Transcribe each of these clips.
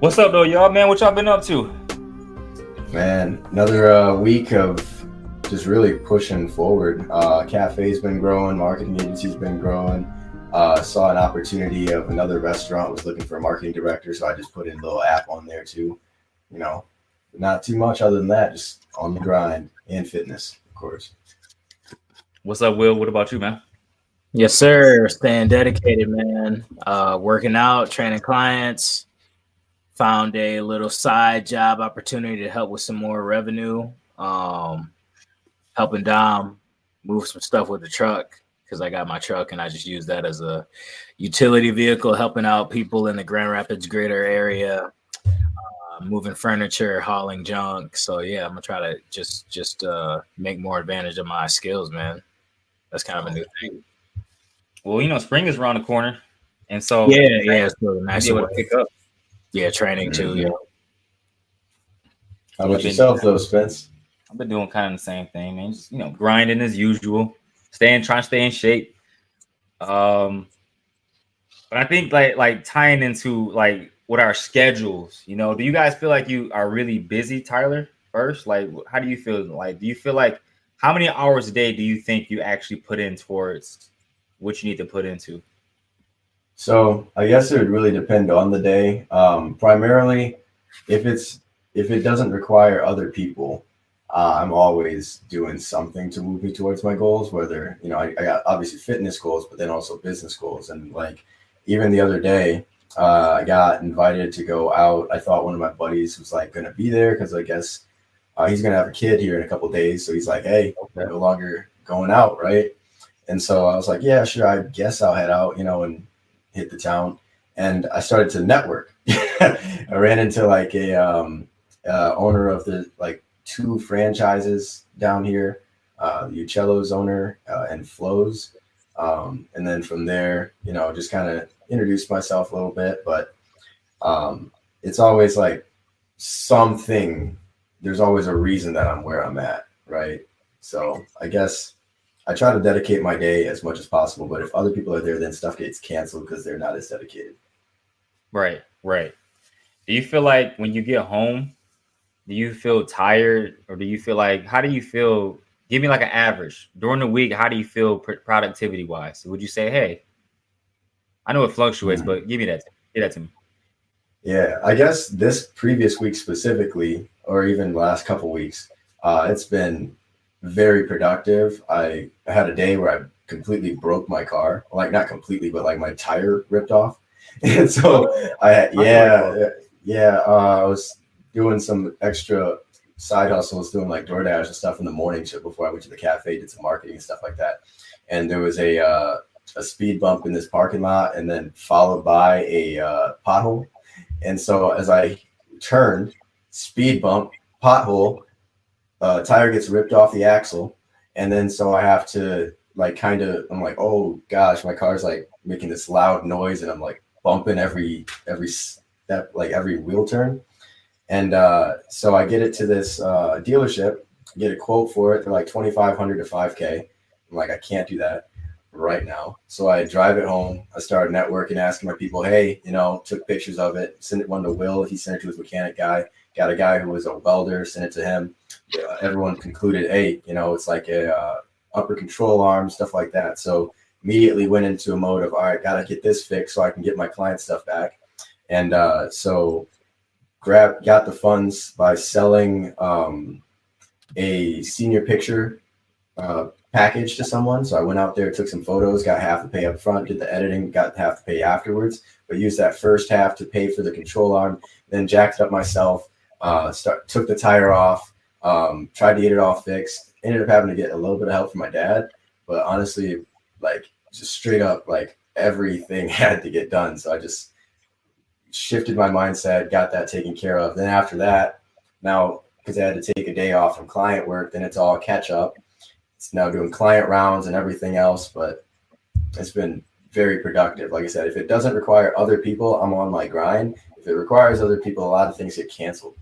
What's up, though, y'all, man? What y'all been up to? Man, another week of just really pushing forward. Cafe's been growing, marketing agency's been growing. Saw an opportunity of another restaurant was looking for a marketing director, so I just put in a little app on there too. You know, not too much other than that, just on the grind and fitness, of course. What's up, Will? What about you, man? Yes, sir. Staying dedicated, man. Working out, training clients. Found a little side job opportunity to help with some more revenue. Helping Dom move some stuff with the truck because I got my truck and I just use that as a utility vehicle, helping out people in the Grand Rapids greater area, moving furniture, hauling junk. So yeah, I'm gonna try to just make more advantage of my skills, man. That's kind of a new thing. Well, spring is around the corner, and so yeah, it's really nice to pick up. Yeah, training too. Yeah. How about yourself, though, Spence? I've been doing kind of the same thing, man. Just grinding as usual, trying to stay in shape. But I think like tying into like what our schedules, do you guys feel like you are really busy, Tyler? First, like, how do you feel? Like, do you feel like how many hours a day do you think you actually put in towards what you need to put into? So I guess it would really depend on the day. Primarily, if it doesn't require other people, I'm always doing something to move me towards my goals. Whether I got obviously fitness goals, but then also business goals. And like even the other day, I got invited to go out. I thought one of my buddies was like going to be there because I guess he's going to have a kid here in a couple of days. So he's like, "Hey, we're no longer going out, right?" And so I was like, "Yeah, sure. I guess I'll head out, and hit the town." And I started to network. I ran into like a owner of the like 2 franchises down here, Uccello's owner and Flo's. And then from there, just kind of introduced myself a little bit, but it's always like something, there's always a reason that I'm where I'm at, right? So I guess I try to dedicate my day as much as possible, but if other people are there, then stuff gets canceled because they're not as dedicated. Right. Do you feel like when you get home, do you feel tired, or do you feel like, how do you feel? Give me like an average during the week. How do you feel productivity wise? Would you say, hey, I know it fluctuates, but give that to me. Yeah, I guess this previous week specifically, or even the last couple weeks, it's been very productive. I had a day where I completely broke my car, like not completely, but like my tire ripped off. And so I was doing some extra side hustles, doing like DoorDash and stuff in the morning before I went to the cafe, did some marketing and stuff like that. And there was a speed bump in this parking lot, and then followed by a pothole. And so as I turned, speed bump, pothole, tire gets ripped off the axle, and then so I have to I'm like, oh gosh, my car's like making this loud noise, and I'm like bumping every step, like every wheel turn. And so I get it to this dealership, get a quote for it. They're like $2,500 to $5,000. I'm like, I can't do that right now. So I drive it home. I started networking, asking my people, hey, took pictures of it, sent it one to Will. He sent it to his mechanic guy. Got a guy who was a welder, sent it to him. Everyone concluded, hey, it's like a upper control arm, stuff like that. So immediately went into a mode of, all right, got to get this fixed so I can get my client stuff back. And so got the funds by selling a senior picture package to someone. So I went out there, took some photos, got half to pay up front, did the editing, got half to pay afterwards, but used that first half to pay for the control arm, then jacked it up myself, took the tire off, tried to get it all fixed, ended up having to get a little bit of help from my dad, but honestly, like just straight up, like everything had to get done. So I just shifted my mindset, got that taken care of. Then after that, now because I had to take a day off from client work, then it's all catch up. It's now doing client rounds and everything else, but it's been very productive. Like I said, if it doesn't require other people, I'm on my grind. If it requires other people, a lot of things get canceled.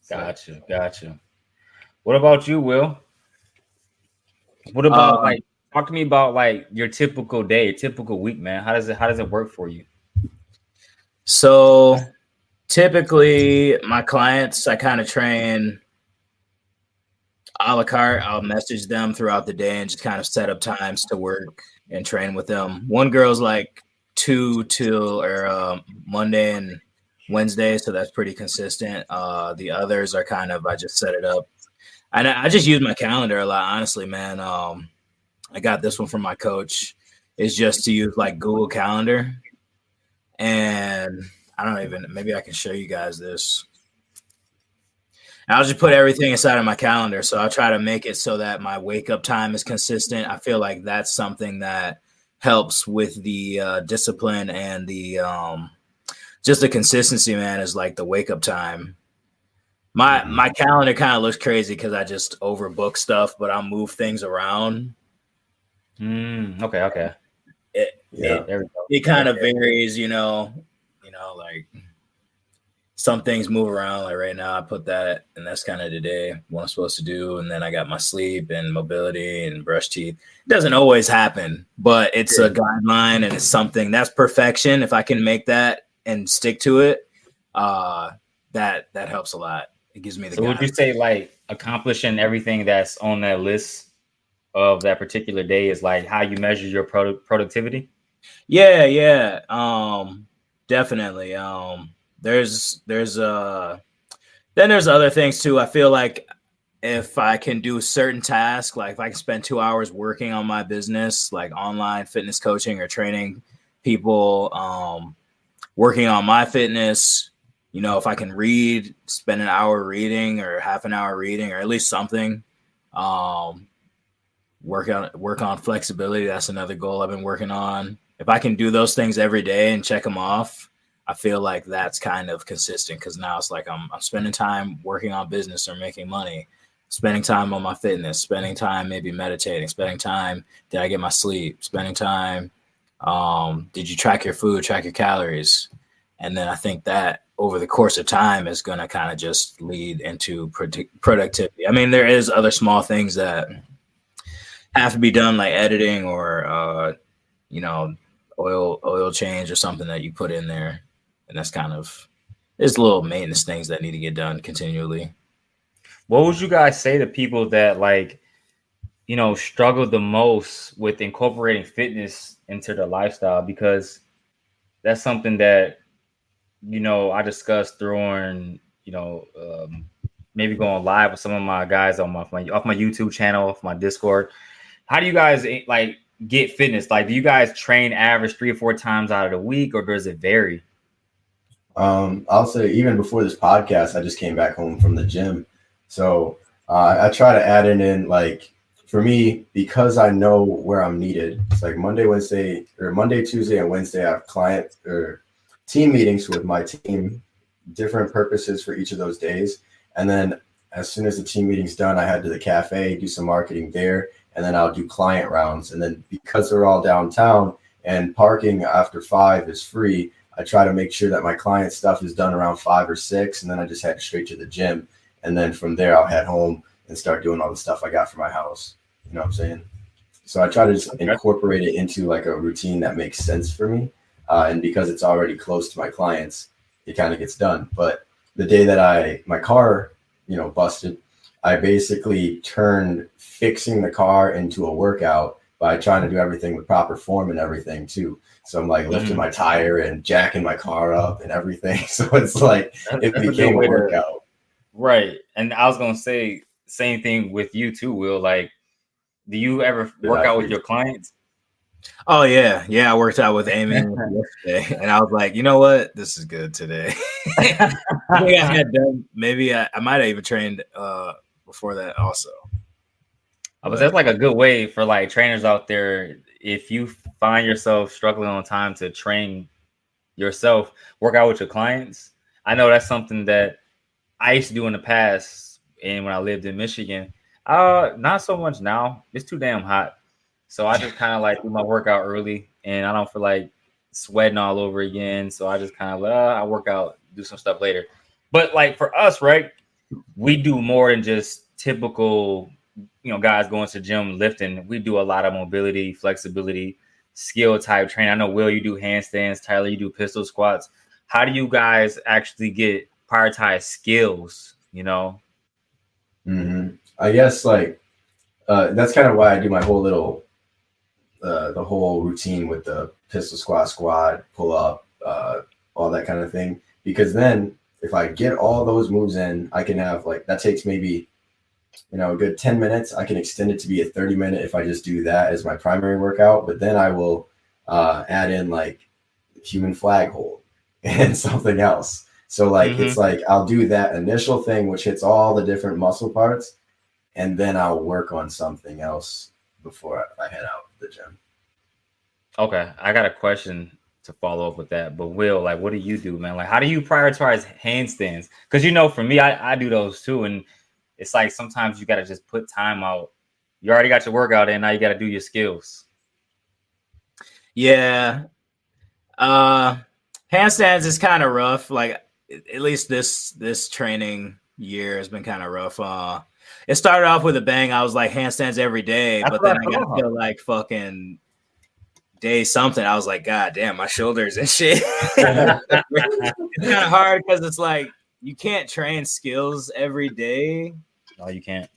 Gotcha. What about you, Will? What about talk to me about like your typical day, typical week, man. How does it work for you? So Typically, my clients, I kind of train a la carte. I'll message them throughout the day and just kind of set up times to work and train with them. One girl's like 2 till Monday and Wednesday, so that's pretty consistent. The others are kind of, I just set it up. And I just use my calendar a lot, honestly, man. I got this one from my coach. Is just to use like Google Calendar. And I don't even, maybe I can show you guys this. I'll just put everything inside of my calendar. So I'll try to make it so that my wake up time is consistent. I feel like that's something that helps with the discipline and the just the consistency, man, is like the wake up time. My calendar kind of looks crazy because I just overbook stuff, but I'll move things around. Okay. It kind of varies, you know, like some things move around. Like right now I put that, and that's kind of today what I'm supposed to do. And then I got my sleep and mobility and brush teeth. It doesn't always happen, but it's a guideline and it's something that's perfection. If I can make that and stick to it, that helps a lot. It gives me the. So would you say like accomplishing everything that's on that list of that particular day is like how you measure your productivity? Yeah. Definitely. There's other things too. I feel like if I can do certain tasks, like if I can spend 2 hours working on my business, like online fitness coaching or training people, working on my fitness, you know, if I can read, spend an hour reading or half an hour reading, or at least something, work on flexibility. That's another goal I've been working on. If I can do those things every day and check them off, I feel like that's kind of consistent, because now it's like I'm spending time working on business or making money, spending time on my fitness, spending time maybe meditating, spending time, did I get my sleep, spending time, did you track your food, track your calories? And then I think that over the course of time is going to kind of just lead into productivity. I mean, there is other small things that have to be done, like editing or, oil change or something that you put in there. And that's kind of, there's little maintenance things that need to get done continually. What would you guys say to people that like, you know, struggle the most with incorporating fitness into their lifestyle? Because that's something that, you know, I discussed during, maybe going live with some of my guys on off my YouTube channel, off my Discord. How do you guys like get fitness? Like, do you guys train average 3 or 4 times out of the week, or does it vary? I'll say even before this podcast, I just came back home from the gym. So I try to add in like, for me, because I know where I'm needed. It's like Monday, Tuesday, and Wednesday, I have client or team meetings with my team, different purposes for each of those days. And then as soon as the team meeting's done, I head to the cafe, do some marketing there, and then I'll do client rounds. And then because they're all downtown and parking after 5 is free, I try to make sure that my client stuff is done around 5 or 6, and then I just head straight to the gym. And then from there, I'll head home and start doing all the stuff I got for my house. You know what I'm saying? So I try to just incorporate it into like a routine that makes sense for me. And because it's already close to my clients, it kind of gets done. But the day that my car, busted, I basically turned fixing the car into a workout by trying to do everything with proper form and everything too. So I'm like lifting my tire and jacking my car up and everything. So it's like it became a workout. Right. And I was going to say same thing with you too, Will. Like, do you ever work out with your clients? Oh yeah. I worked out with Amy yesterday, and I was like, you know what? This is good today. I think I had done, maybe I might have even trained before that also. But that's like a good way for like trainers out there. If you find yourself struggling on time to train yourself, work out with your clients. I know that's something that I used to do in the past, and when I lived in Michigan, not so much now. It's too damn hot. So I just kind of like do my workout early, and I don't feel like sweating all over again. So I just kind of I work out, do some stuff later. But like for us, right, we do more than just typical, guys going to the gym lifting. We do a lot of mobility, flexibility, skill type training. I know, Will, you do handstands. Tyler, you do pistol squats. how do you guys actually get prioritize skills? You know? I guess like that's kind of why I do my whole little the whole routine with the pistol squat, pull up, all that kind of thing. Because then if I get all those moves in, I can have like that takes maybe a good 10 minutes. I can extend it to be a 30-minute if I just do that as my primary workout. But then I will add in like human flag hold and something else. So like it's like I'll do that initial thing which hits all the different muscle parts, and then I'll work on something else before I head out to the gym. Okay, I got a question to follow up with that. But Will, like, what do you do, man? Like, how do you prioritize handstands? Because for me, I do those too, and it's like sometimes you got to just put time out. You already got your workout in, now you got to do your skills. Yeah. Handstands is kind of rough. Like at least this training year has been kind of rough. It started off with a bang. I was like handstands every day, but then I got to like fucking day something. I was like, God damn, my shoulders and shit. It's kind of hard because it's like you can't train skills every day. No, you can't.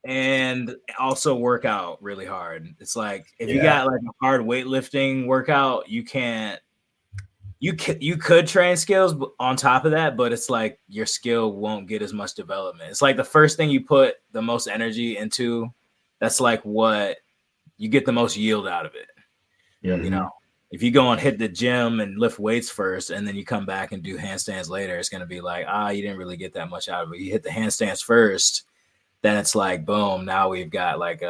And also work out really hard. It's like if you got like a hard weightlifting workout, you can't. You could train skills on top of that, but it's like your skill won't get as much development. It's like the first thing you put the most energy into, that's like what you get the most yield out of it. Mm-hmm. You know, if you go and hit the gym and lift weights first, and then you come back and do handstands later, it's going to be like, you didn't really get that much out of it. You hit the handstands first, then it's like, boom, now we've got like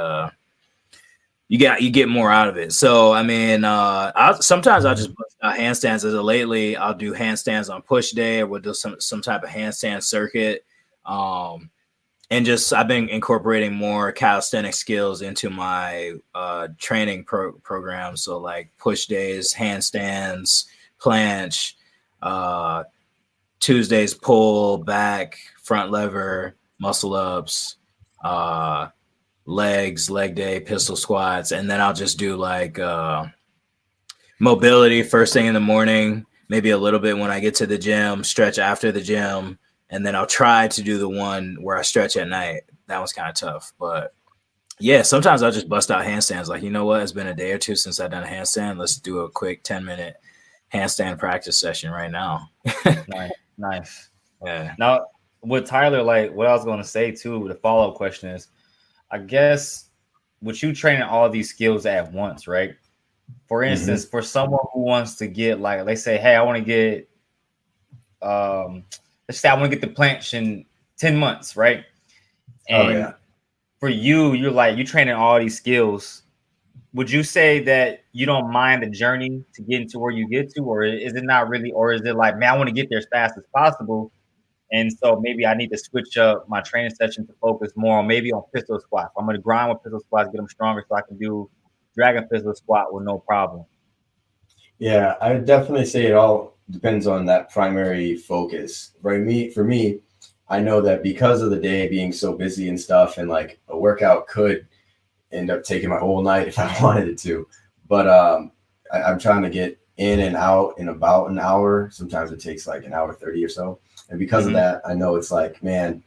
you get more out of it. So I mean, sometimes I'll just bust out handstands. As of lately, I'll do handstands on push day, or we'll do some type of handstand circuit. And just I've been incorporating more calisthenic skills into my training program. So like push days, handstands, planche, Tuesdays pull, back, front lever, muscle ups, legs, leg day, pistol squats, and then I'll just do like mobility first thing in the morning, maybe a little bit when I get to the gym, stretch after the gym, and then I'll try to do the one where I stretch at night. That was kind of tough, but yeah, sometimes I'll just bust out handstands. Like, you know what? It's been a day or two since I've done a handstand. Let's do a quick 10-minute handstand practice session right now. Nice. Yeah. Now, with Tyler, like what I was going to say too, the follow-up question is, I guess with you training all these skills at once, right? For instance, for someone who wants to get like, let's say, hey, I want to get, let's say I want to get the planche in 10 months, right? And for you, you're training all these skills. Would you say that you don't mind the journey to getting to where you get to, or is it not really, or is it like, man, I want to get there as fast as possible? And so maybe I need to switch up my training session to focus more on maybe on pistol squats. I'm going to grind with pistol squats, get them stronger so I can do dragon pistol squat with no problem. Yeah, I would definitely say it all depends on that primary focus. For me, I know that because of the day being so busy and stuff, and like a workout could end up taking my whole night if I wanted it to. But I'm trying to get in and out in about an hour. Sometimes it takes like an hour 30 or so. And because of that, I know it's like, man,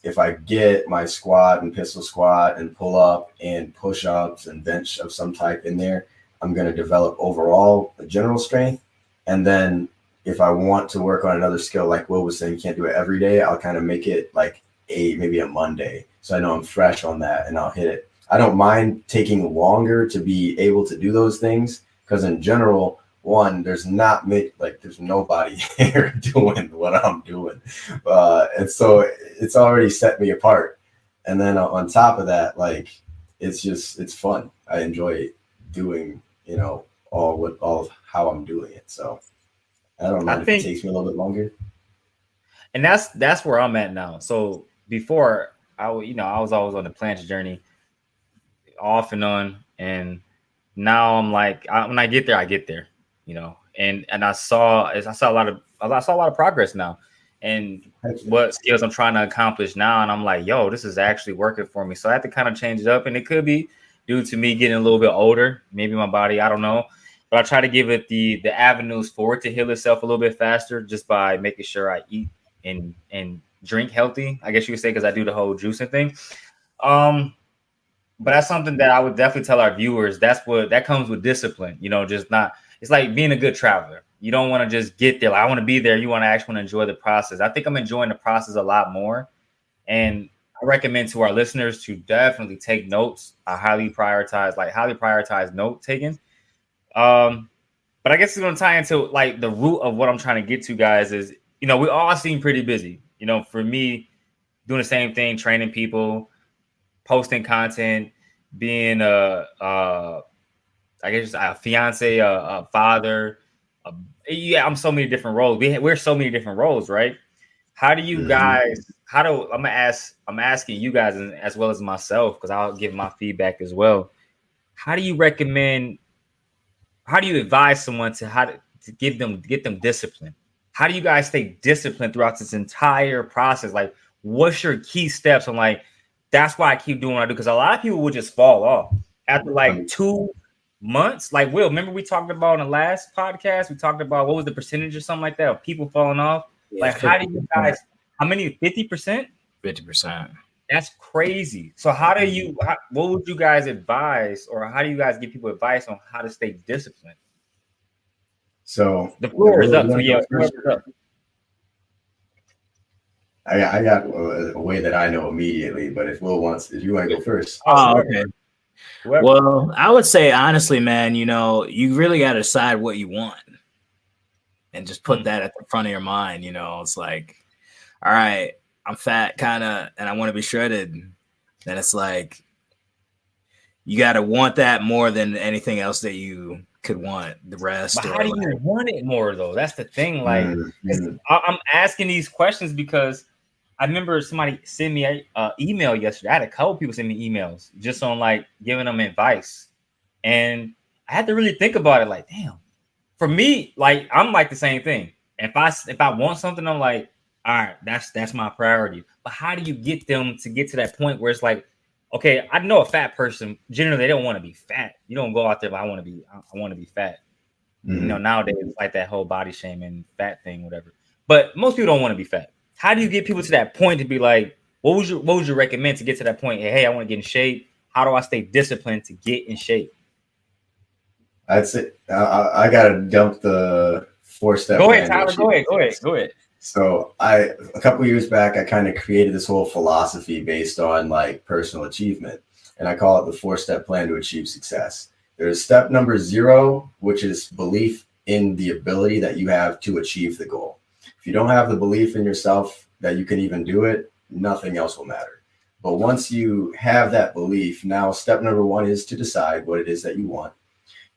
if I get my squat and pistol squat and pull up and push ups and bench of some type in there, I'm going to develop overall a general strength. And then if I want to work on another skill, like Will was saying, you can't do it every day. I'll kind of make it like maybe a Monday. So I know I'm fresh on that and I'll hit it. I don't mind taking longer to be able to do those things because in general, one, there's nobody here doing what I'm doing. And so it's already set me apart. And then on top of that, like, it's fun. I enjoy doing, all of how I'm doing it. So I don't know if it takes me a little bit longer. And that's where I'm at now. So before I was always on the planche journey off and on. And now I'm like, when I get there. And I saw a lot of progress now, and what skills I'm trying to accomplish now. And I'm like, yo, this is actually working for me. So I have to kind of change it up, and it could be due to me getting a little bit older, maybe my body, I don't know. But but I try to give it the avenues for it to heal itself a little bit faster, just by making sure I eat and drink healthy, I guess you could say, because I do the whole juicing thing. But that's something that I would definitely tell our viewers. That comes with discipline, just not, it's like being a good traveler. You don't want to just get there. Like, I want to be there. You want to actually enjoy the process. I think I'm enjoying the process a lot more. And I recommend to our listeners to definitely take notes. I highly prioritize note taking. But I guess it's going to tie into like the root of what I'm trying to get to, guys, is, we all seem pretty busy. For me, doing the same thing, training people, posting content, being I guess a fiance, a father. I'm so many different roles. We're so many different roles, right? How do you guys? I'm asking you guys as well as myself, because I'll give my feedback as well. How do you advise someone to get them discipline? How do you guys stay disciplined throughout this entire process? Like, what's your key steps? I'm like, that's why I keep doing what I do, because a lot of people will just fall off after like 2 months. Like, Will, remember we talked about in the last podcast, we talked about what was the percentage or something like that of people falling off? Yeah, like, 50%. How do you guys, how many, 50%? 50%. That's crazy. So what would you guys advise, or how do you guys give people advice on how to stay disciplined? So the floor is up. So yeah, I got a way that I know immediately, but if you want to go first. Oh, okay. Well, I would say honestly, man, you really got to decide what you want and just put that at the front of your mind. It's like, all right, I'm fat kind of, and I want to be shredded. Then it's like, you got to want that more than anything else that you could want the rest. But how do you want it more though? That's the thing. Like, I'm asking these questions because I remember somebody sent me an email yesterday. I had a couple people send me emails just on like giving them advice. And I had to really think about it. Like, damn, for me, like, I'm like the same thing. If I want something, I'm like, all right, that's my priority. But how do you get them to get to that point where it's like, okay, I know a fat person, generally they don't want to be fat. You don't go out there, but I want to be fat. Nowadays it's like that whole body shaming fat thing, whatever. But most people don't want to be fat. How do you get people to that point to be like, what would you recommend to get to that point? Hey, I want to get in shape. How do I stay disciplined to get in shape? I'd say I gotta dump the 4-step. Go ahead, Tyler. Go ahead. So a couple of years back, I kind of created this whole philosophy based on like personal achievement, and I call it the 4-step plan to achieve success. There's step number 0, which is belief in the ability that you have to achieve the goal. If you don't have the belief in yourself that you can even do it, nothing else will matter. But once you have that belief, now step number 1 is to decide what it is that you want.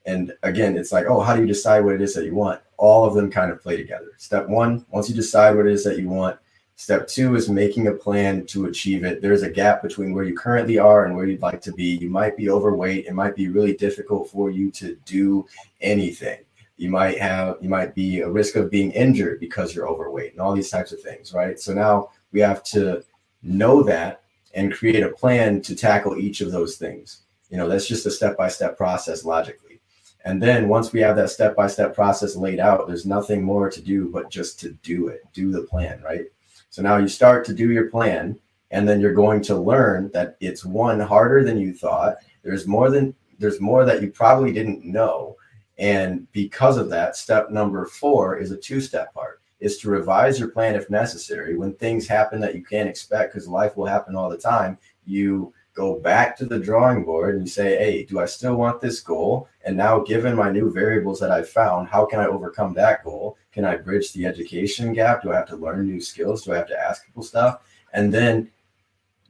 And again, it's like, oh, how do you decide what it is that you want? All of them kind of play together. Step 1, once you decide what it is that you want. Step 2 is making a plan to achieve it. There's a gap between where you currently are and where you'd like to be. You might be overweight. It might be really difficult for you to do anything. You might be a risk of being injured because you're overweight and all these types of things, right? So now we have to know that and create a plan to tackle each of those things. That's just a step-by-step process logically. And then once we have that step-by-step process laid out, there's nothing more to do but just to do the plan, right? So now you start to do your plan, and then you're going to learn that it's harder than you thought. There's more that you probably didn't know. And because of that, step number 4 is a 2-step part, is to revise your plan if necessary. When things happen that you can't expect, because life will happen all the time, you go back to the drawing board and you say, hey, do I still want this goal? And now, given my new variables that I've found, how can I overcome that goal? Can I bridge the education gap? Do I have to learn new skills? Do I have to ask people stuff? And then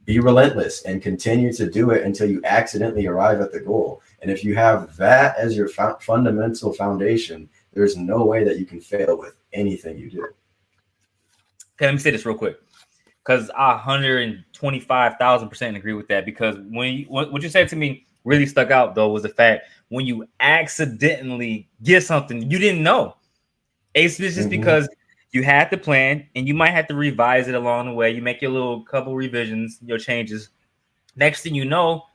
be relentless and continue to do it until you accidentally arrive at the goal. And if you have that as your fundamental foundation, there's no way that you can fail with anything you do. Okay, let me say this real quick, because I 125,000% agree with that. Because what you said to me really stuck out, though, was the fact when you accidentally get something you didn't know. It's just because you had the plan and you might have to revise it along the way. You make your little couple revisions, your changes. Next thing you know,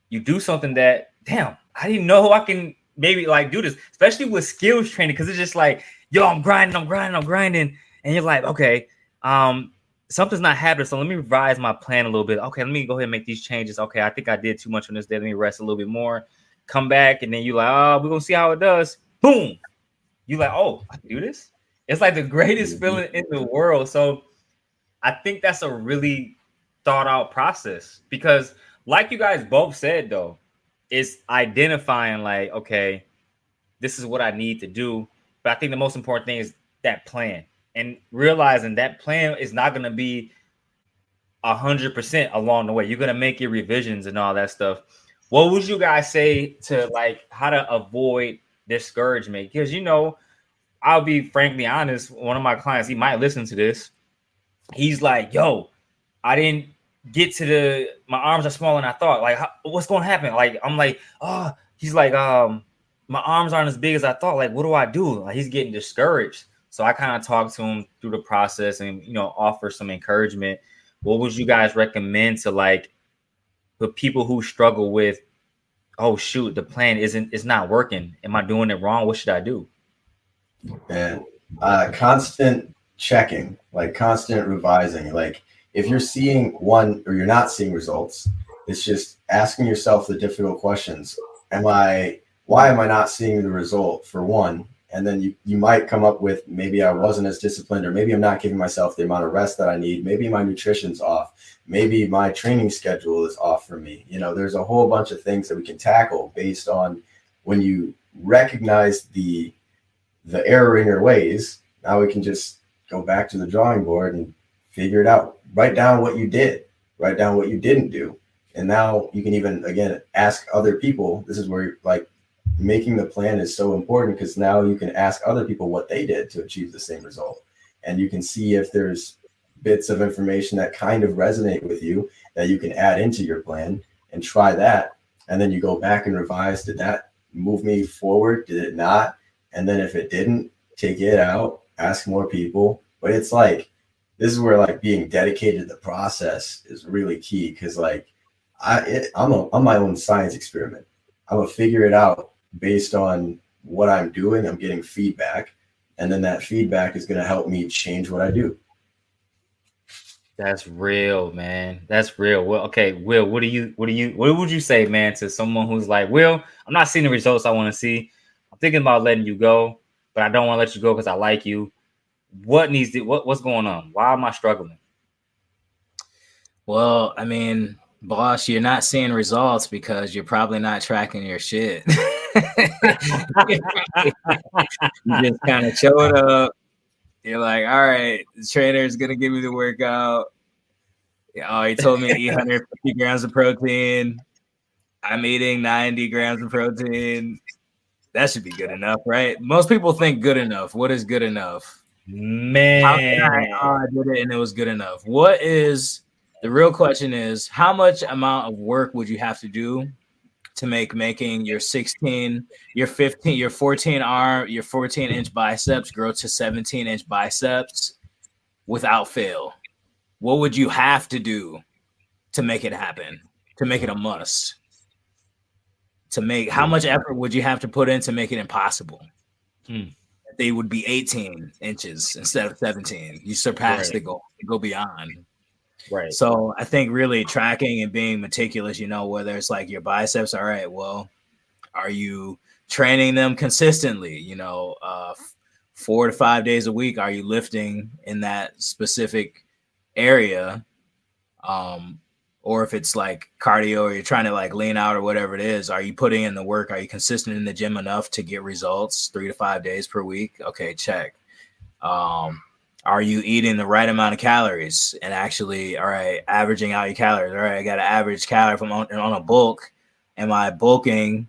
you do something that, damn, I didn't know I can maybe like do this, especially with skills training, because it's just like, yo, I'm grinding, and you're like, okay, something's not happening, so let me revise my plan a little bit. Okay, let me go ahead and make these changes. Okay, I think I did too much on this day. Let me rest a little bit more. Come back, and then you like, oh, we're gonna see how it does. Boom, you like, oh, I can do this. It's like the greatest feeling in the world. So I think that's a really thought out process, because like you guys both said though, it's identifying like, okay, this is what I need to do. But I think the most important thing is that plan, and realizing that plan is not going to be 100% along the way. You're going to make your revisions and all that stuff. What would you guys say to like how to avoid discouragement? Because, you know, I'll be frankly honest. One of my clients, he might listen to this. He's like, yo, I didn't get to my arms are smaller than I thought. Like, what's going to happen? Like, I'm like, oh, he's like, my arms aren't as big as I thought. Like, what do I do? Like, he's getting discouraged. So I kind of talk to him through the process and, you know, offer some encouragement. What would you guys recommend to like the people who struggle with, oh shoot, the plan it's not working. Am I doing it wrong? What should I do? And constant checking, like constant revising. Like if you're seeing one or you're not seeing results, it's just asking yourself the difficult questions. Why am I not seeing the result, for one? And then you might come up with, maybe I wasn't as disciplined, or maybe I'm not giving myself the amount of rest that I need. Maybe my nutrition's off. Maybe my training schedule is off for me. You know, there's a whole bunch of things that we can tackle based on when you recognize the error in your ways. Now we can just go back to the drawing board and figure it out. Write down what you did, write down what you didn't do. And now you can even, again, ask other people. This is where like making the plan is so important, because now you can ask other people what they did to achieve the same result. And you can see if there's bits of information that kind of resonate with you that you can add into your plan and try that. And then you go back and revise. Did that move me forward? Did it not? And then if it didn't, take it out, ask more people. But it's like, this is where like being dedicated to the process is really key, because like I'm my own science experiment. I'm gonna figure it out based on what I'm doing. I'm getting feedback, and then that feedback is gonna help me change what I do. That's real, man. That's real. Well, okay, Will, what would you say, man, to someone who's like, Will, I'm not seeing the results I want to see. I'm thinking about letting you go, but I don't want to let you go because I like you. What's going on? Why am I struggling? Well, I mean, boss, you're not seeing results because you're probably not tracking your shit. You just kind of showed up. You're like, all right, the trainer is going to give me the workout. Oh, he told me to eat 150 grams of protein. I'm eating 90 grams of protein. That should be good enough, right? Most people think good enough. What is good enough? Man, I did it and it was good enough. What is the real question is, how much amount of work would you have to do to making your 16, your 15, your 14 arm, your 14-inch biceps grow to 17-inch biceps without fail? What would you have to do to make it happen, to make it a must? How much effort would you have to put in to make it impossible? They would be 18 inches instead of 17. You surpass the goal, you go beyond. Right. So I think really tracking and being meticulous, you know, whether it's like your biceps, all right, well, are you training them consistently? You know, 4 to 5 days a week, are you lifting in that specific area? Or if it's like cardio or you're trying to like lean out or whatever it is, are you putting in the work? Are you consistent in the gym enough to get results 3 to 5 days per week? Okay, check. Are you eating the right amount of calories and actually, all right, averaging out your calories? All right, I got an average calorie from on a bulk. Am I bulking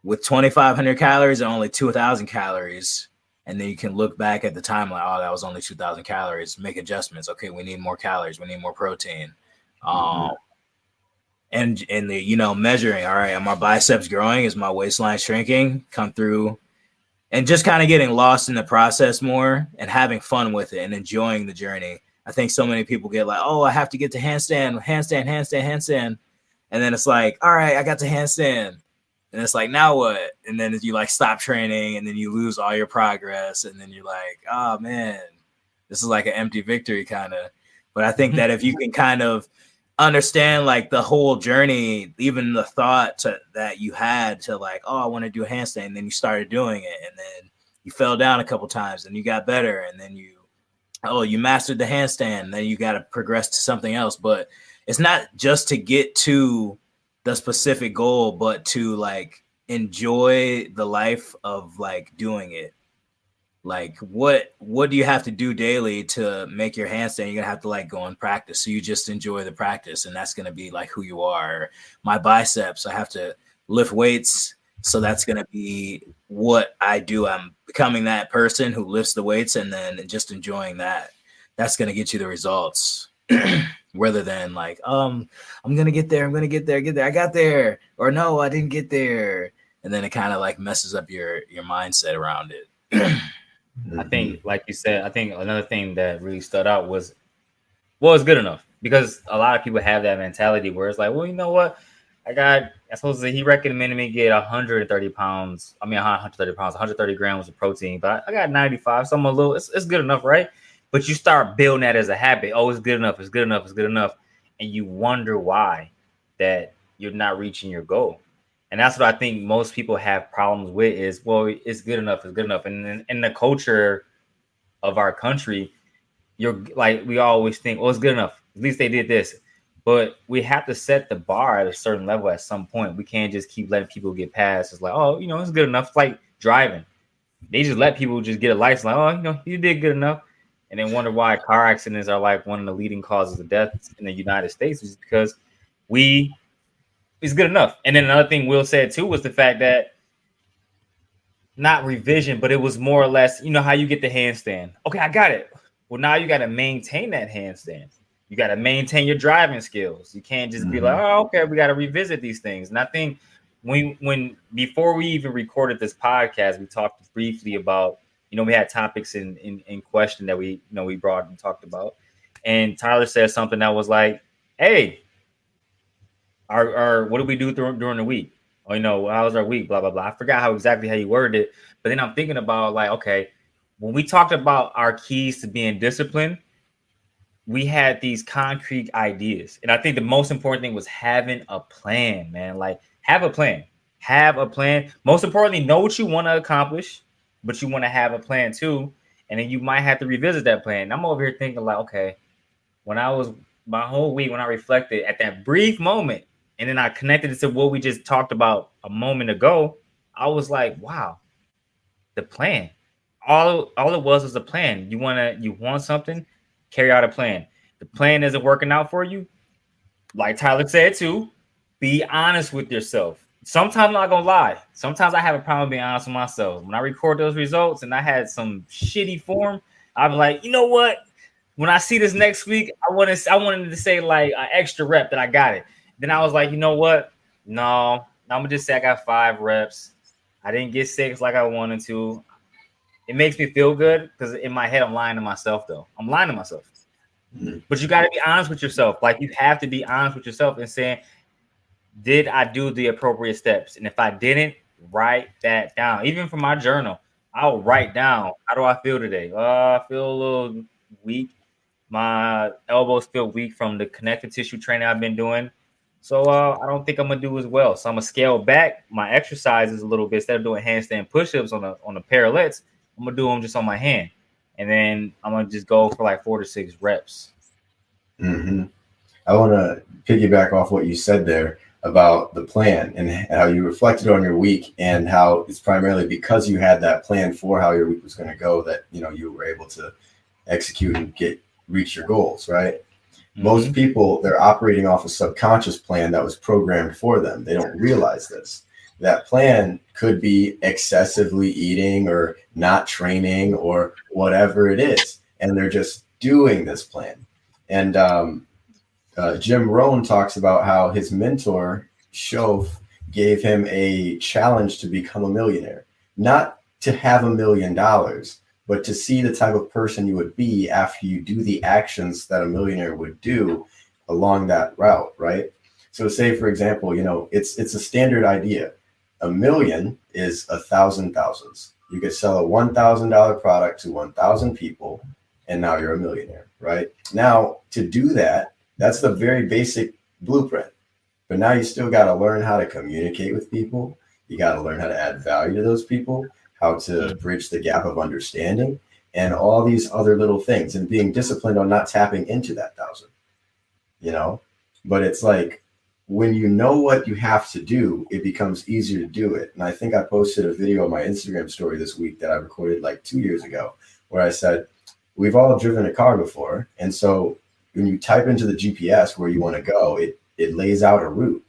with 2,500 calories or only 2,000 calories? And then you can look back at the time like, oh, that was only 2,000 calories. Make adjustments. Okay, we need more calories. We need more protein. And the, you know, measuring, all right, are my biceps growing? Is my waistline shrinking? Come through and just kind of getting lost in the process more and having fun with it and enjoying the journey. I think so many people get like, oh, I have to get to handstand. And then it's like, all right, I got to handstand. And it's like, now what? And then you like stop training, and then you lose all your progress, and then you're like, oh man, this is like an empty victory kind of. But I think that if you can kind of understand like the whole journey, even the thought that you had to like, oh, I want to do a handstand, and then you started doing it, and then you fell down a couple times, and you got better, and then you mastered the handstand, and then you got to progress to something else. But it's not just to get to the specific goal, but to like enjoy the life of like doing it. Like what do you have to do daily to make your handstand? You're gonna have to like go and practice. So you just enjoy the practice, and that's gonna be like who you are. My biceps, I have to lift weights. So that's gonna be what I do. I'm becoming that person who lifts the weights and then just enjoying that. That's gonna get you the results. Rather than like, I'm gonna get there, I got there, or no, I didn't get there. And then it kind of like messes up your mindset around it. I think, like you said, I think another thing that really stood out was, well, it's good enough, because a lot of people have that mentality where it's like, well, you know what, I suppose he recommended me get 130 pounds. I mean, 130 pounds, 130 grams of protein, but I got 95, so I'm a little, it's good enough, right? But you start building that as a habit. Oh, it's good enough, it's good enough, it's good enough. And you wonder why that you're not reaching your goal. And that's what I think most people have problems with is, well, it's good enough, it's good enough. And in the culture of our country, you're like, we always think, well, it's good enough. At least they did this. But we have to set the bar at a certain level at some point. We can't just keep letting people get past. It's like, oh, you know, it's good enough. It's like driving. They just let people just get a license. Like, oh, you know, you did good enough. And then wonder why car accidents are like one of the leading causes of death in the United States, is because it's good enough. And then another thing Will said too was the fact that not revision, but it was more or less, you know, how you get the handstand. Okay, I got it. Well, now you got to maintain that handstand. You got to maintain your driving skills. You can't just be like, oh, okay, we got to revisit these things. And I think when before we even recorded this podcast, we talked briefly about, you know, we had topics in question that we brought and talked about. And Tyler said something that was like, hey, our what do we do during the week? Or, you know, how was our week? Blah, blah, blah. I forgot exactly how you worded it. But then I'm thinking about like, okay, when we talked about our keys to being disciplined, we had these concrete ideas. And I think the most important thing was having a plan, man. Like, have a plan. Have a plan. Most importantly, know what you want to accomplish, but you want to have a plan too. And then you might have to revisit that plan. I'm over here thinking like, okay, when I was my whole week, when I reflected at that brief moment, and then I connected it to what we just talked about a moment ago, I was like, wow, the plan. All it was a plan. You want something, carry out a plan. The plan isn't working out for you. Like Tyler said too, be honest with yourself. Sometimes I'm not gonna lie. Sometimes I have a problem being honest with myself. When I record those results and I had some shitty form, I'm like, you know what? When I see this next week, I wanted to say like an extra rep that I got it. Then I was like, you know what? No, I'm gonna just say I got 5 reps. I didn't get 6 like I wanted to. It makes me feel good because in my head I'm lying to myself though. I'm lying to myself. But you got to be honest with yourself. Like, you have to be honest with yourself and saying, did I do the appropriate steps? And if I didn't, write that down. Even for my journal, I'll write down, how do I feel today? I feel a little weak. My elbows feel weak from the connective tissue training I've been doing. So I don't think I'm gonna do as well. So I'm gonna scale back my exercises a little bit. Instead of doing handstand push-ups on the parallettes, I'm gonna do them just on my hand. And then I'm gonna just go for like 4 to 6 reps. I want to piggyback off what you said there about the plan and how you reflected on your week, and how it's primarily because you had that plan for how your week was going to go that, you know, you were able to execute and reach your goals, right? Most people, they're operating off a subconscious plan that was programmed for them. They don't realize this. That plan could be excessively eating or not training or whatever it is. And they're just doing this plan. And Jim Rohn talks about how his mentor, Shof, gave him a challenge to become a millionaire. Not to have $1 million, but to see the type of person you would be after you do the actions that a millionaire would do along that route, right? So say, for example, you know, it's a standard idea. A million is 1,000 thousands. You could sell a $1,000 product to 1,000 people, and now you're a millionaire, right? Now, to do that, that's the very basic blueprint. But now you still got to learn how to communicate with people. You got to learn how to add value to those people, how to bridge the gap of understanding, and all these other little things, and being disciplined on not tapping into that 1,000, you know? But it's like, when you know what you have to do, it becomes easier to do it. And I think I posted a video on my Instagram story this week that I recorded like 2 years ago, where I said, we've all driven a car before. And so when you type into the GPS where you want to go, it lays out a route.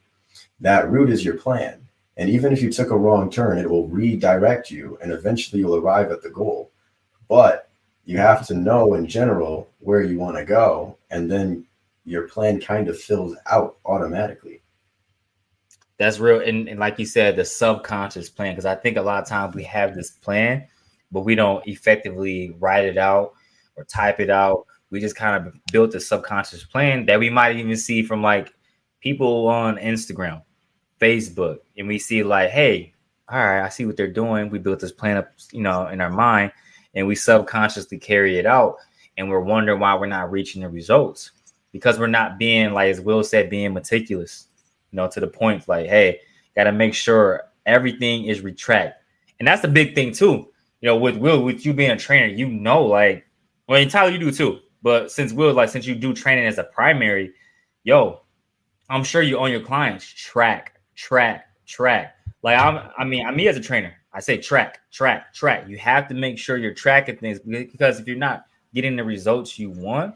That route is your plan. And even if you took a wrong turn, it will redirect you, and eventually you'll arrive at the goal. But you have to know in general where you want to go, and then your plan kind of fills out automatically. That's real. And like you said, the subconscious plan, because I think a lot of times we have this plan, but we don't effectively write it out or type it out. We just kind of built a subconscious plan that we might even see from like people on Instagram, Facebook, and we see like, hey, all right, I see what they're doing. We built this plan up, in our mind, and we subconsciously carry it out, and we're wondering why we're not reaching the results. Because we're not being, like as Will said, being meticulous, to the point, like, hey, got to make sure everything is retracked. And that's the big thing too. With Will, with you being a trainer, like, well, and Tyler, you do too. But since you do training as a primary, I'm sure you own your clients track. Like me as a trainer, I say track. You have to make sure you're tracking things, because if you're not getting the results you want,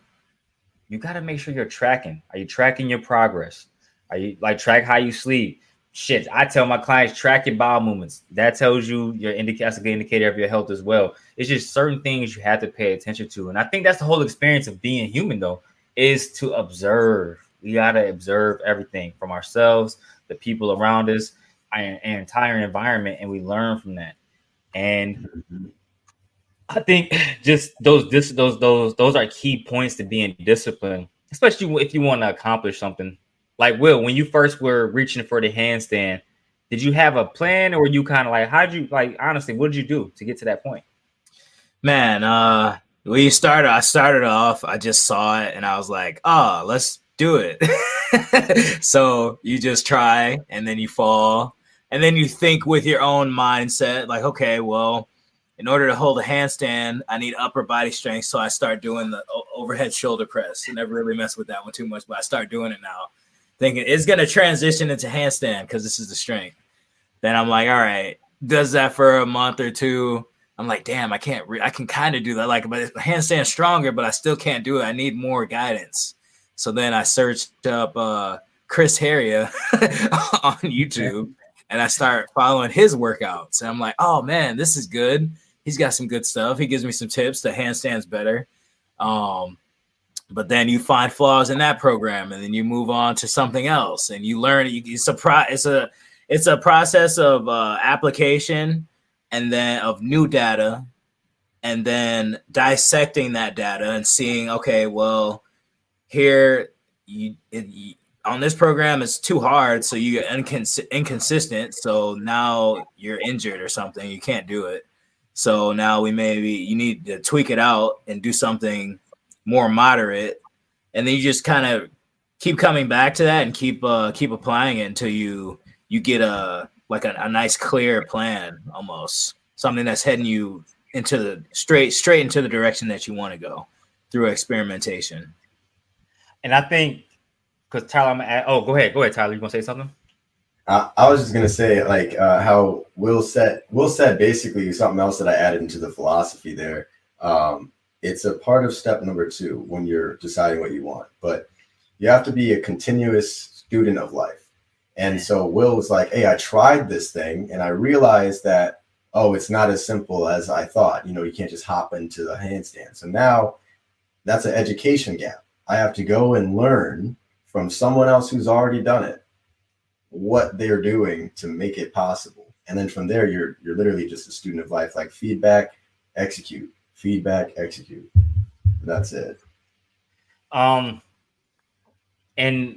you got to make sure you're tracking. Are you tracking your progress? Are you track how you sleep? Shit, I tell my clients, track your bowel movements. That tells you that's a good indicator of your health as well. It's just certain things you have to pay attention to. And I think that's the whole experience of being human, though, is to observe. We got to observe everything from ourselves, the people around us, our entire environment, and we learn from that. And I think just those are key points to being disciplined, especially if you want to accomplish something. Like, Will, when you first were reaching for the handstand, did you have a plan, or were you kind of like, honestly, what did you do to get to that point? Man, I started off, I just saw it and I was like, let's do it. So you just try, and then you fall, and then you think with your own mindset, like, okay, well, in order to hold a handstand, I need upper body strength. So I start doing the overhead shoulder press. I never really messed with that one too much, but I start doing it now, thinking it's going to transition into handstand because this is the strength. Then I'm like, all right, does that for a month or two. I'm like, damn, I can kind of do that. Like, but handstand stronger, but I still can't do it. I need more guidance. So then I searched up Chris Heria on YouTube, and I start following his workouts. And I'm like, oh man, this is good. He's got some good stuff. He gives me some tips. The handstand's better. But then you find flaws in that program, and then you move on to something else, and you learn. It's a process of application, and then of new data, and then dissecting that data and seeing, okay, well, here on this program it's too hard, so you get inconsistent. So now you're injured or something. You can't do it. So now you need to tweak it out and do something more moderate, and then you just kind of keep coming back to that and keep applying it until you get a nice clear plan, almost something that's heading you into the straight into the direction that you want to go through experimentation. And I think because Tyler, go ahead, Tyler. You want to say something? I was just gonna say, like, how Will said basically something else that I added into the philosophy there. It's a part of step number 2 when you're deciding what you want, but you have to be a continuous student of life. And so Will was like, hey, I tried this thing and I realized that, it's not as simple as I thought. You can't just hop into the handstand. So now that's an education gap. I have to go and learn from someone else who's already done it, what they're doing to make it possible. And then from there, you're literally just a student of life, like feedback, execute, feedback, execute. That's it. And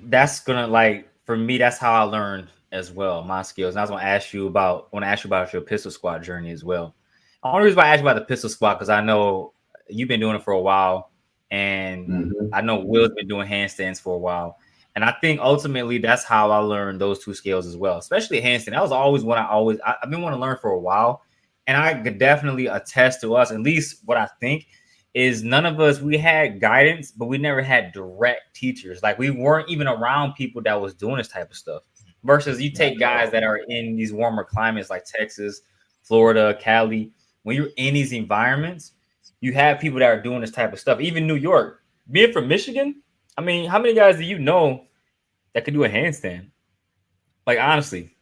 that's gonna, like, for me, that's how I learned as well, my skills. And I was want to ask you about your pistol squat journey as well. The only reason why I asked you about the pistol squat because I know you've been doing it for a while, and I know Will's been doing handstands for a while. And I think ultimately that's how I learned those two skills as well, especially handstand. That was always what I've been wanting to learn for a while. And I could definitely attest to us, at least what I think is none of us, we had guidance, but we never had direct teachers. Like we weren't even around people that was doing this type of stuff. Versus you take guys that are in these warmer climates like Texas, Florida, Cali. When you're in these environments, you have people that are doing this type of stuff. Even New York, being from Michigan, I mean, how many guys do you know that could do a handstand? Like honestly,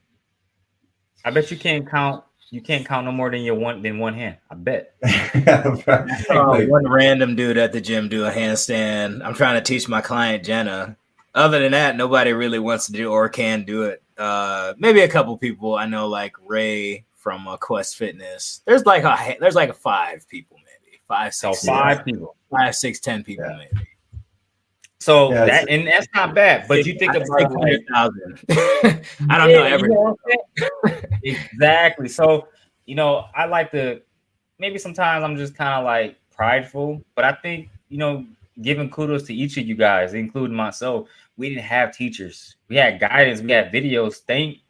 I bet you can't count. You can't count no more than one hand. I bet. One random dude at the gym do a handstand. I'm trying to teach my client Jenna. Other than that, nobody really wants to do or can do it. Maybe a couple people I know, like Ray from Quest Fitness. There's like a 5 people, maybe 5, 6, 5 people, 5, 6, 10 people, maybe. So that's not bad. But you think about 600,000. I don't know everything. Exactly. So I like to maybe sometimes I'm just kind of like prideful, but I think giving kudos to each of you guys, including myself. We didn't have teachers. We had guidance. We had videos. Thank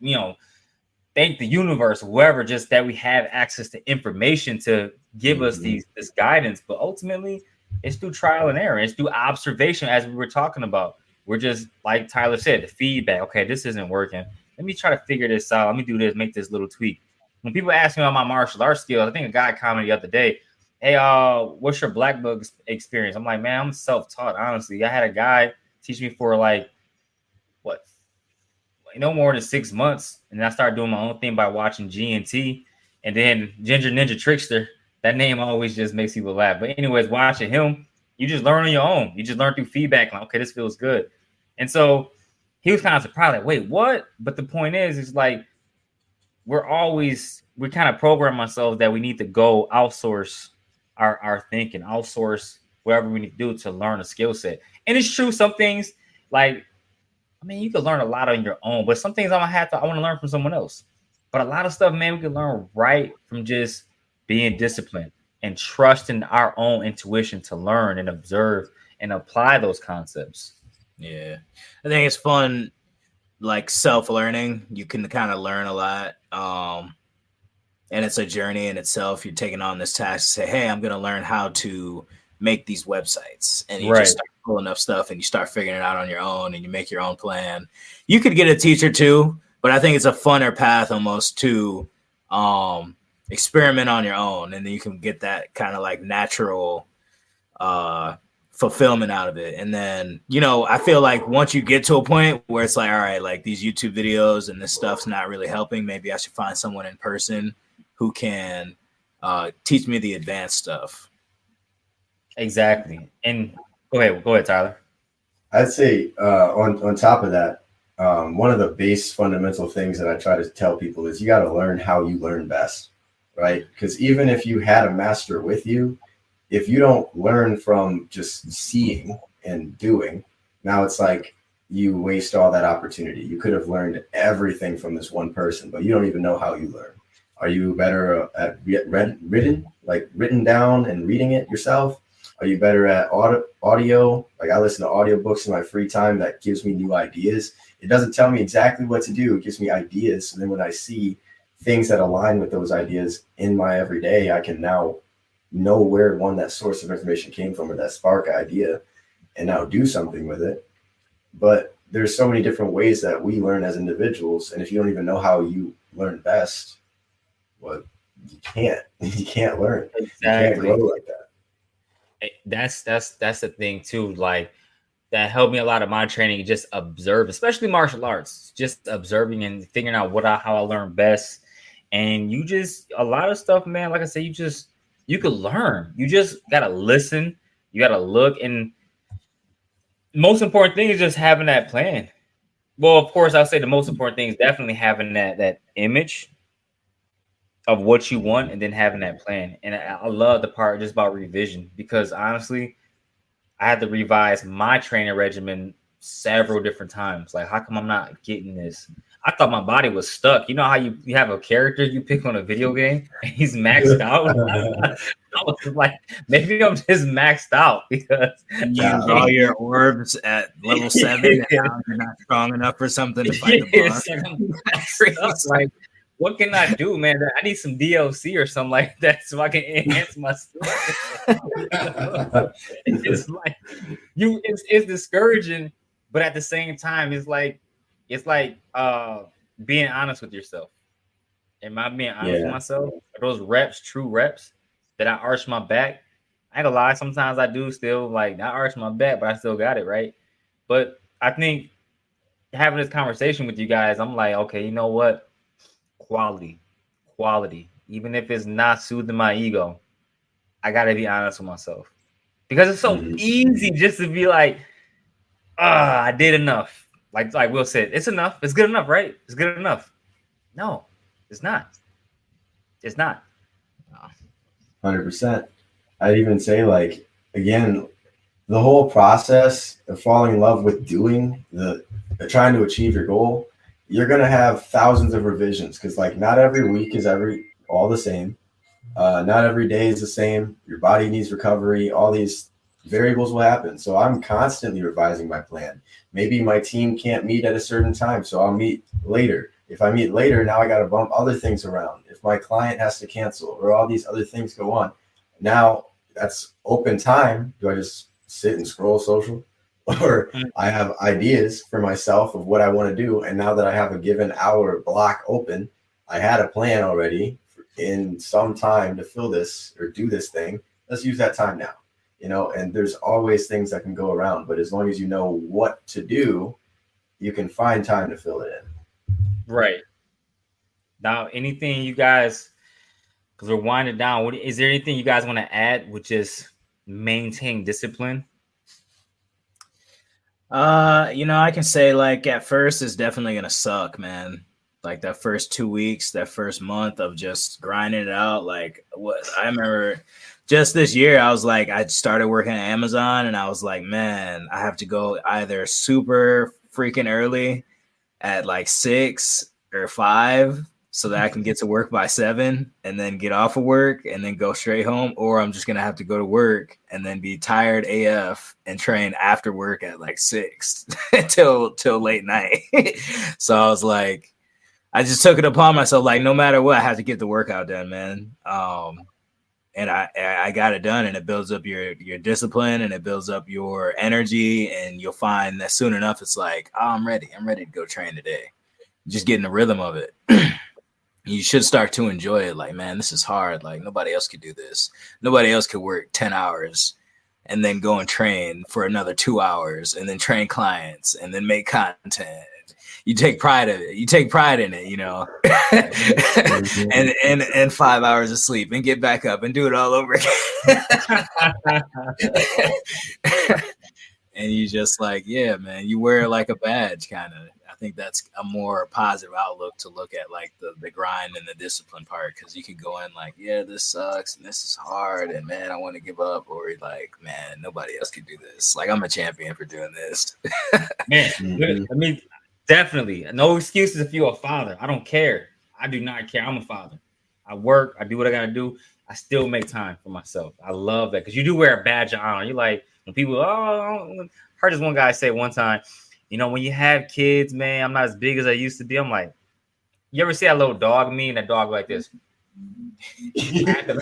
the universe, whoever, just that we have access to information to give us this guidance. But ultimately, it's through trial and error. It's through observation, as we were talking about. We're just, like Tyler said, the feedback. Okay, this isn't working. Let me try to figure this out. Let me do this, make this little tweak. When people ask me about my martial arts skills, I think a guy commented the other day, hey, what's your black belt experience? I'm like, man, I'm self-taught, honestly. I had a guy teach me for no more than 6 months. And then I started doing my own thing by watching G&T. And then Ginger Ninja Trickster, that name always just makes people laugh. But anyways, watching him, you just learn on your own. You just learn through feedback. Like, okay, this feels good. And so he was kind of surprised, like, wait, what? But the point is like, we kind of program ourselves that we need to go outsource our thinking, outsource whatever we need to do to learn a skill set. And it's true, some things, like, I mean, you can learn a lot on your own, but some things I want to learn from someone else. But a lot of stuff, man, we can learn right from just being disciplined and trusting our own intuition to learn and observe and apply those concepts. Yeah. I think it's fun, like self-learning. You can kind of learn a lot. And it's a journey in itself. You're taking on this task to say, hey, I'm going to learn how to make these websites. And you just start pulling up stuff and you start figuring it out on your own and you make your own plan. You could get a teacher too, but I think it's a funner path almost to experiment on your own. And then you can get that kind of like natural fulfillment out of it. And then, I feel like once you get to a point where it's like, all right, like these YouTube videos and this stuff's not really helping, maybe I should find someone in person who can teach me the advanced stuff. Exactly. And go ahead, Tyler. I'd say on top of that, one of the base fundamental things that I try to tell people is you got to learn how you learn best, right? Because even if you had a master with you, if you don't learn from just seeing and doing, now it's like you waste all that opportunity. You could have learned everything from this one person, but you don't even know how you learn. Are you better at written down and reading it yourself? Are you better at audio? Like I listen to audiobooks in my free time. That gives me new ideas. It doesn't tell me exactly what to do. It gives me ideas. And then when I see things that align with those ideas in my everyday, I can now know where that source of information came from or that spark idea and now do something with it. But there's so many different ways that we learn as individuals. And if you don't even know how you learn best, well, you can't learn. Exactly. You can't grow like that. That's the thing too. Like that helped me a lot of my training. Just observe, especially martial arts, just observing and figuring out how I learn best. And a lot of stuff, man, like I said, you could learn. You just got to listen. You got to look. And most important thing is just having that plan. Well, of course, I'll say the most important thing is definitely having that image of what you want and then having that plan. And I love the part just about revision because honestly, I had to revise my training regimen several different times. Like, how come I'm not getting this? I thought my body was stuck. You know how you have a character you pick on a video game and he's maxed out? I was like, maybe I'm just maxed out because you use all your orbs at level 7 and now you're not strong enough for something to fight the boss. Like, what can I do, man? I need some DLC or something like that so I can enhance my stuff. It's like it's discouraging, but at the same time, it's like being honest with yourself. Am I being honest with myself? Are those reps true reps? That I arch my back? I ain't gonna lie, sometimes I do still like not arch my back, but I still got it, right? But I think having this conversation with you guys, I'm like, okay, you know what? Quality. Even if it's not soothing my ego, I gotta be honest with myself. Because it's so easy just to be like, I did enough. Like Will said, it's enough. It's good enough, right? It's good enough. No, it's not. It's not. 100%. I'd even say, like, again, the whole process of falling in love with doing trying to achieve your goal, you're going to have thousands of revisions because, like, not every week is all the same. Not every day is the same. Your body needs recovery. All these variables will happen. So I'm constantly revising my plan. Maybe my team can't meet at a certain time, so I'll meet later. If I meet later, now I got to bump other things around. If my client has to cancel or all these other things go on, now that's open time. Do I just sit and scroll social? Or I have ideas for myself of what I want to do. And now that I have a given hour block open, I had a plan already in some time to fill this or do this thing. Let's use that time now, and there's always things that can go around. But as long as you know what to do, you can find time to fill it in. Right. Now, anything you guys, because we're winding down, is there anything you guys want to add, which is maintain discipline? I can say, like, at first it's definitely gonna suck, man. Like that first 2 weeks, that first month of just grinding it out. Like, what I remember just this year, I was like, I started working at Amazon and I was like, man, I have to go either super freaking early at like 6 or 5 so that I can get to work by 7 and then get off of work and then go straight home, or I'm just going to have to go to work and then be tired AF and train after work at like 6 till late night. So I was like, I just took it upon myself, like, no matter what, I have to get the workout done, man. And I got it done, and it builds up your discipline and it builds up your energy, and you'll find that soon enough it's like, oh, I'm ready to go train today. Just getting the rhythm of it. You should start to enjoy it. Like, man, this is hard. Like, nobody else could do this. Nobody else could work 10 hours and then go and train for another 2 hours and then train clients and then make content. You take pride in it. You take pride in it, and 5 hours of sleep and get back up and do it all over again. And you just like, yeah, man, you wear it like a badge, kind of. I think that's a more positive outlook to look at, like the grind and the discipline part, because you can go in like, yeah, this sucks and this is hard and man, I want to give up, or like, man, nobody else can do this. Like, I'm a champion for doing this. Man, I mean, definitely no excuses if you're a father. I don't care. I do not care. I'm a father. I work. I do what I gotta do. I still make time for myself. I love that, because you do wear a badge of honor. You're like, when people, I heard this one guy say one time, when you have kids, man, I'm not as big as I used to be. I'm like, you ever see that little dog meme? That dog like this. I can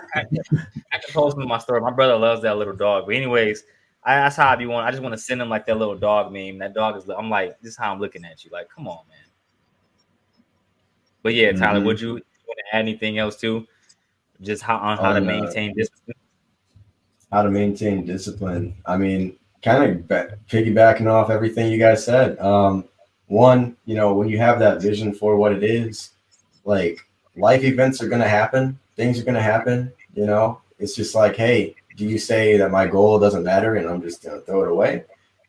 post it in my story. My brother loves that little dog. But anyways, that's how I be want. I just want to send him like that little dog meme. That dog is. I'm like, this is how I'm looking at you. Like, come on, man. But yeah, Tyler, would you want to add anything else too? Just how to maintain discipline? How to maintain discipline. I mean, kind of piggybacking off everything you guys said. One, when you have that vision for what it is, like, life events are going to happen. Things are going to happen. It's just like, hey, do you say that my goal doesn't matter and I'm just going to throw it away,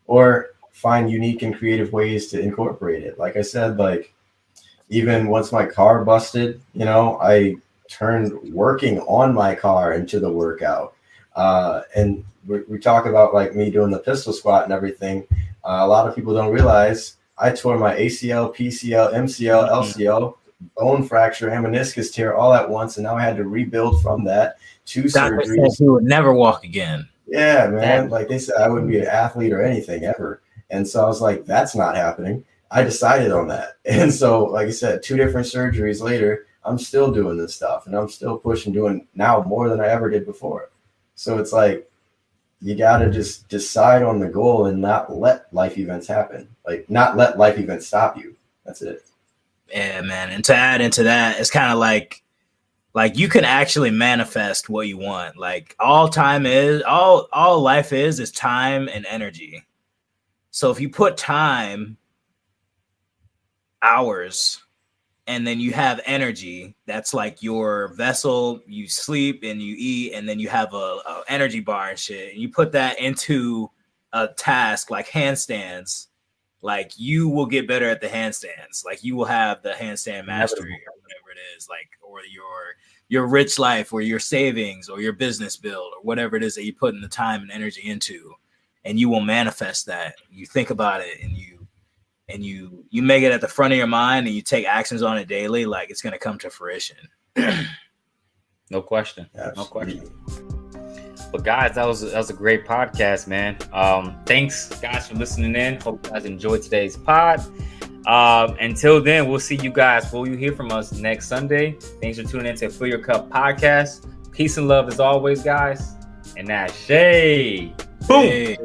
or find unique and creative ways to incorporate it? Like I said, like, even once my car busted, I turned working on my car into the workout. And we talk about like me doing the pistol squat and everything. A lot of people don't realize I tore my ACL, PCL, MCL, LCL, bone fracture, and meniscus tear all at once, and now I had to rebuild from that. 2 Doctor surgeries. said he would never walk again. Yeah, man. Like they said, I wouldn't be an athlete or anything ever. And so I was like, that's not happening. I decided on that. And so, like I said, 2 different surgeries later, I'm still doing this stuff, and I'm still pushing, doing now more than I ever did before. So it's like, you got to just decide on the goal and not let life events happen. Like, not let life events stop you. That's it. Yeah, man. And to add into that, it's kind of like you can actually manifest what you want. Like all life is time and energy. So if you put time, hours, and then you have energy, that's like your vessel, you sleep and you eat, and then you have a energy bar and shit. And you put that into a task like handstands, like you will get better at the handstands. Like you will have the handstand mastery or whatever it is, like, or your rich life or your savings or your business build or whatever it is that you put in the time and energy into, and you will manifest that. You think about it and you make it at the front of your mind and you take actions on it daily, like it's going to come to fruition. No question. Absolutely. No question. But guys, that was a great podcast, man. Thanks guys for listening in. Hope you guys enjoyed today's pod. Until then, we'll see you guys. Will you hear from us next Sunday? Thanks for tuning in to Fill Your Cup podcast. Peace and love as always, guys. And that's Shay. Boom. Hey.